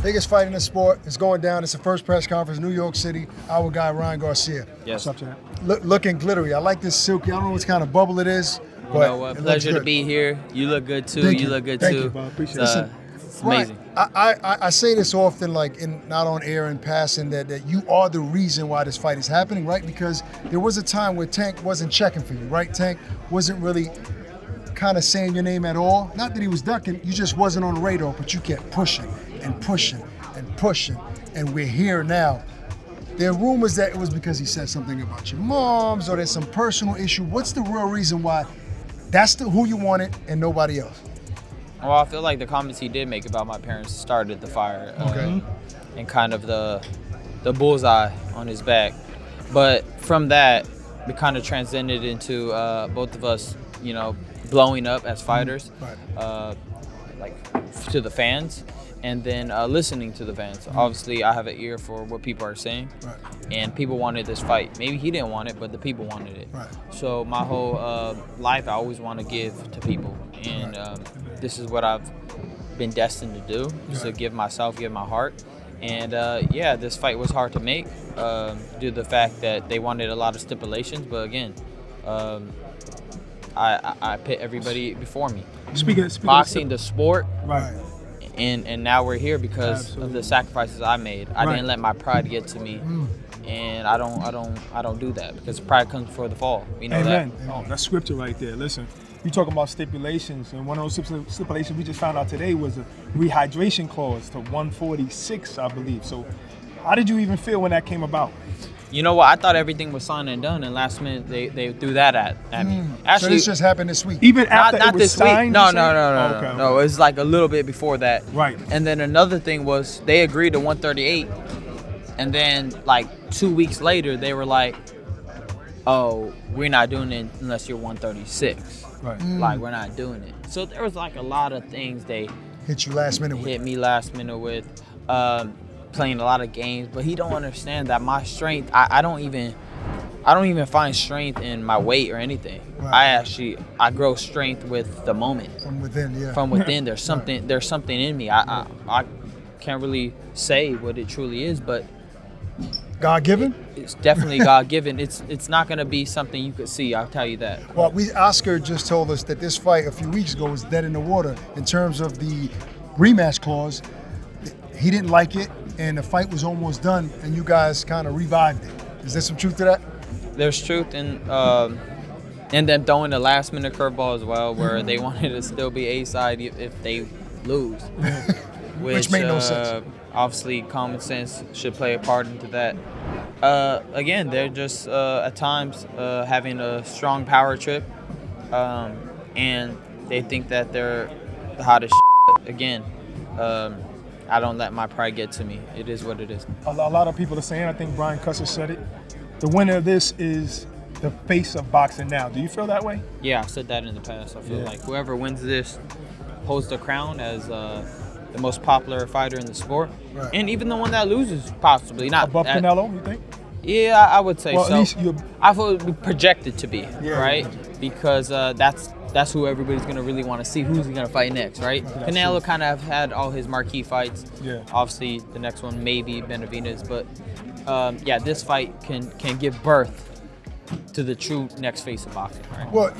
Biggest fight in the sport is going down. It's the first press conference, New York City. Our guy, Ryan Garcia. Yes. What's up, champ? Looking glittery. I like this silky. I don't know what kind of bubble it is. But You know what? it Pleasure looks to good. be here. You look good too. Thank You you. look good Thank too. you, bro. Appreciate it. It's amazing. Right. I say this often, like not on air in passing, that you are the reason why this fight is happening, right? Because there was a time where Tank wasn't checking for you, right? Tank wasn't really kind of saying your name at all. Not that he was ducking, you just wasn't on the radar, but you kept pushing and pushing and pushing, and we're here now. There are rumors that it was because he said something about your moms or there's some personal issue. What's the real reason why that's who you wanted and nobody else? Well, I feel like the comments he did make about my parents started the fire. Okay. And kind of the bullseye on his back. But from that, we kind of transcended into both of us, you know, blowing up as fighters, like to the fans, and then listening to the fans. Obviously, I have an ear for what people are saying, and people wanted this fight. Maybe he didn't want it, but the people wanted it. So my whole life, I always want to give to people, and this is what I've been destined to do, is to give myself, give my heart. And yeah, this fight was hard to make due to the fact that they wanted a lot of stipulations, but again, I put everybody before me. Speaking Boxing, the sport, right. and now we're here because of the sacrifices I made. I didn't let my pride get to me, and I don't do that because pride comes before the fall. You know Amen. that. Oh, that's scripture right there. Listen, you talking about stipulations, and one of those stipulations we just found out today was a rehydration clause to 146, I believe. So, how did you even feel when that came about? You know what? I thought everything was signed and done, and last minute they threw that at me. So Actually, this just happened this week. Even after not it was this signed? week. No. Okay. No, it was like a little bit before that. Right. And then another thing was they agreed to 138, and then like 2 weeks later they were like, "Oh, we're not doing it unless you're 136." Right. Like we're not doing it. So there was like a lot of things they Hit you last minute with. hit me last minute with, playing a lot of games. But he don't understand that my strength. I don't even find strength in my weight or anything. Right. I grow strength with the moment. From within, yeah. From within, there's something in me. I can't really say what it truly is, but God given? it's definitely God given. It's not gonna be something you could see. I'll tell you that. Well, Oscar just told us that this fight a few weeks ago was dead in the water in terms of the rematch clause. He didn't like it, and the fight was almost done, and you guys kind of revived it. Is there some truth to that? There's truth in them throwing the last minute curveball as well, where they wanted to still be A side if they lose, Which made no sense. Obviously, common sense should play a part into that. Again, they're just at times having a strong power trip, and they think that they're the hottest shit. Again, I don't let my pride get to me. It is what it is. A lot of people are saying, I think Brian Custer said it, the winner of this is the face of boxing now. Do you feel that way? Yeah, I've said that in the past. I feel like whoever wins this holds the crown as the most popular fighter in the sport, and even the one that loses, possibly not Above Canelo, you think? Yeah, I would say Well, so. at least you're... I would be projected to be, right? Because that's who everybody's gonna really want to see. Who's he gonna fight next, right? Canelo kind of had all his marquee fights. Yeah. Obviously, the next one maybe Benavidez, but yeah, this fight can give birth to the true next face of boxing, right? Well,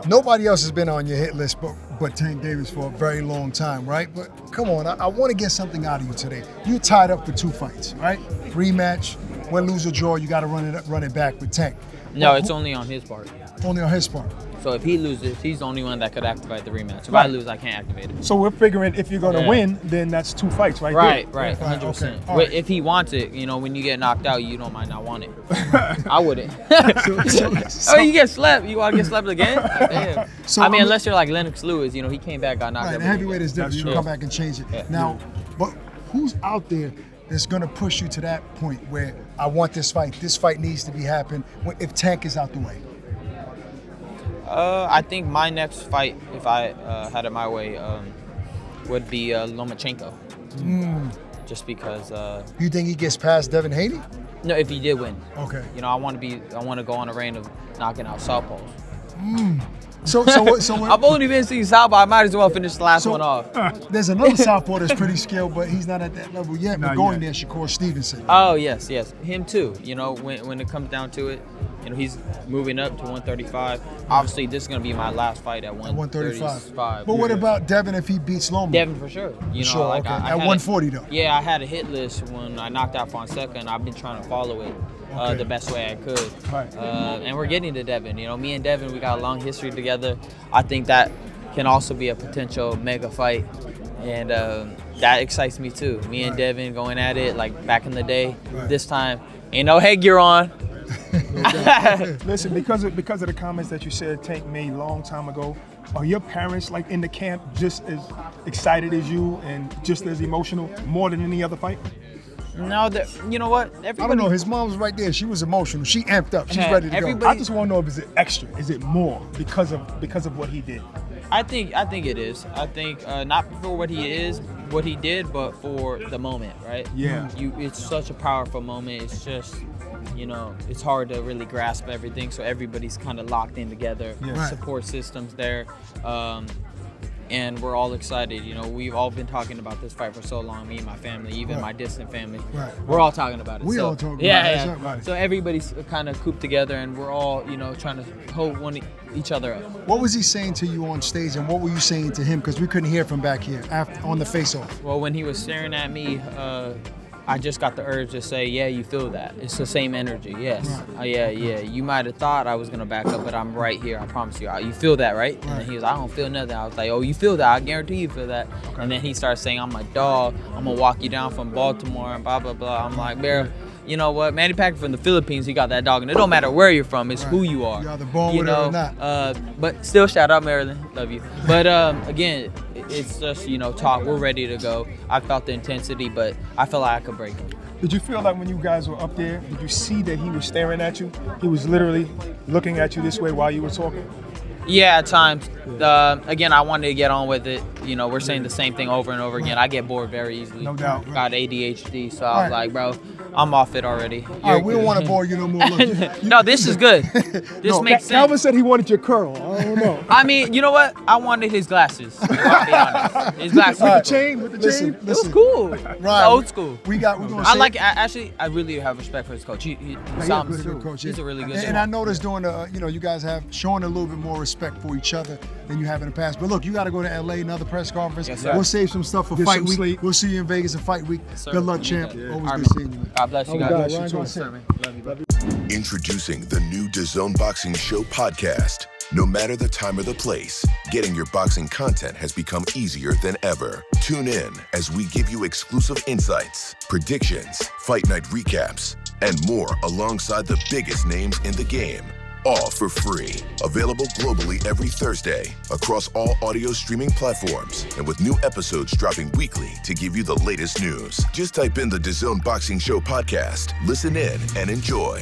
nobody else has been on your hit list but Tank Davis for a very long time, right? But come on, I want to get something out of you today. You're tied up for 2 fights, right? Rematch, win, lose, or draw, you got to run it back with Tank. No, it's only on his part. Only on his part. So if he loses, he's the only one that could activate the rematch. If I lose, I can't activate it. So we're figuring if you're going to win, then that's 2 fights, right? Right, 100%. Okay. All right. If he wants it, when you get knocked out, you don't might not want it. I wouldn't. So, You get slept. You want to get slept again? Damn. So, unless you're like Lennox Lewis, he came back, got knocked right, out. the heavyweight is different. You can true. come back and change it. Yeah. Now, but who's out there that's going to push you to that point where I want this fight? This fight needs to be happening if Tank is out the way. I think my next fight, if I had it my way, would be Lomachenko. Just because. You think he gets past Devin Haney? No, if he did win. Okay. I want to go on a reign of knocking out southpaws. So when, I've only been to South, but I might as well finish the last one off. There's another southpaw that's pretty skilled, but he's not at that level yet. But Not going yet. there, Shakur Stevenson. Oh yes, him too. You know, when it comes down to it, you know, he's moving up to 135. Obviously, this is gonna be my last fight at 135. But what about Devin if he beats Loma? Devin for sure. You know, Sure, like okay. I At had 140 though. Yeah, I had a hit list when I knocked out Fonseca, and I've been trying to follow it Okay. the best way I could. Right. And we're getting to Devin. You know, me and Devin, we got a long history together. I think that can also be a potential mega fight, and that excites me too. Me and Devin going at it like back in the day. Right. This time, ain't no headgear on. Listen, because of the comments that you said Tank made long time ago, are your parents like in the camp just as excited as you and just as emotional, more than any other fight? No, you know what? I don't know. His mom was right there. She was emotional. She amped up. She's ready to go. everybody- I just want to know if is it extra, is it more because of what he did? I think it is. I think not for what he did, but for the moment, right? Yeah. It's such a powerful moment. It's just, you know, it's hard to really grasp everything. So everybody's kind of locked in together. Yeah. Right. Support systems there, and we're all excited. You know, we've all been talking about this fight for so long. Me and my family, even my distant family, we're all talking about it. We So, all talking about it. yeah. That's right. So everybody's kind of cooped together, and we're all, you know, trying to hold each other up. What was he saying to you on stage, and what were you saying to him? Because we couldn't hear from back here on the face-off. Well, when he was staring at me, I just got the urge to say, yeah, you feel that. It's the same energy, yes. Yeah. You might have thought I was going to back up, but I'm right here, I promise you. You feel that, right? And then he was, I don't feel nothing. I was like, oh, you feel that? I guarantee you feel that. Okay. And then he started saying, I'm a dog. I'm going to walk you down from Baltimore and blah, blah, blah. I'm like, Bear, you know what? Manny Pacquiao from the Philippines, he got that dog. And it don't matter where you're from, it's who you are. You either born with it or not. But still, shout out Maryland. Love you. But again, it's just, you know, talk. We're ready to go. I felt the intensity, but I felt like I could break him. Did you feel like when you guys were up there, did you see that he was staring at you? He was literally looking at you this way while you were talking? Yeah, at times. Again, I wanted to get on with it. You know, we're saying the same thing over and over again. I get bored very easily. No doubt. Got ADHD, so I was like, bro, I'm off it already. All right, we don't want to bore you no more. Look, No, this is good. This makes sense. Calvin said he wanted your curl. I don't know. I mean, you know what? I wanted his glasses. I'll be honest. His glasses. With the chain, with the chain. It was cool. It's old school. We're gonna I say- like. Actually, I really have respect for his coach. He's a good coach. He's a really good. And I noticed doing the, you know, you guys have shown a little bit more respect for each other than you have in the past. But look, you got to go to LA, another press conference. Yes, sir. We'll save some stuff for Get fight some week. sleep. We'll see you in Vegas in fight week. sir. Good luck, champ. Yeah. Always All good right, seeing you. Man. God bless you God guys. bless you too. Yes, sir, man. Love you. Introducing the new DAZN Boxing Show podcast. No matter the time or the place, getting your boxing content has become easier than ever. Tune in as we give you exclusive insights, predictions, fight night recaps, and more alongside the biggest names in the game. All for free. Available globally every Thursday across all audio streaming platforms and with new episodes dropping weekly to give you the latest news. Just type in the DAZN Boxing Show podcast, listen in, and enjoy.